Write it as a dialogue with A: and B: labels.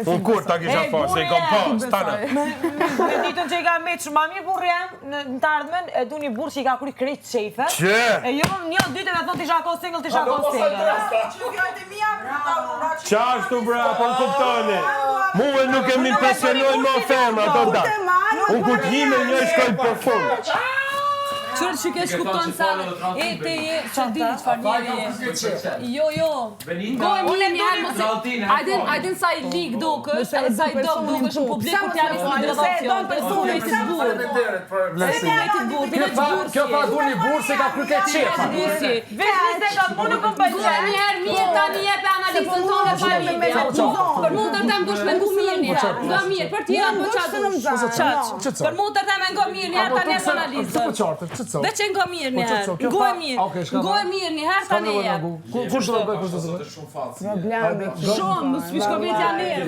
A: Unë kur ta kisha pas, se i kom pas, tana.
B: Me ditën që i ka me që ma mirë burë jam, në të ardhmen, e du një burë që i ka kry krejt qefe.
A: Që?
B: E jo, një, dyte me thonë t'i shako single, t'i shako single.
A: Qashtu bra, po në kuptoni. Muë nuk e më impresionoj më femra, ato da. Unë ku t'hime një shkoj për fund.
C: Qërë që kesh kupton sa e te je që di që farë njeri je. Jo. Ngoj mirë njëherë mos e... Ajden sa i lig dokës, sa i dok dokës në publik kur t'ja nisë një relacion.
D: Kjo pa du një burë se ka kryke qefa.
C: Ngoj njëherë mirë tani je për analizën tonë e familje. Për mu tërtem dush me ngu mirë njëherë. Nga mirë, për tjera për qatë. Për mu tërtem e ngo mirë njëherë tani e për analizën. Dhe që ngo mirë njëherë, ngo mirë njëherë tani e jep.
D: Kur shtë dhe bëjë kështë të zërë?
C: Shumë, më s'pishko vetja nërë.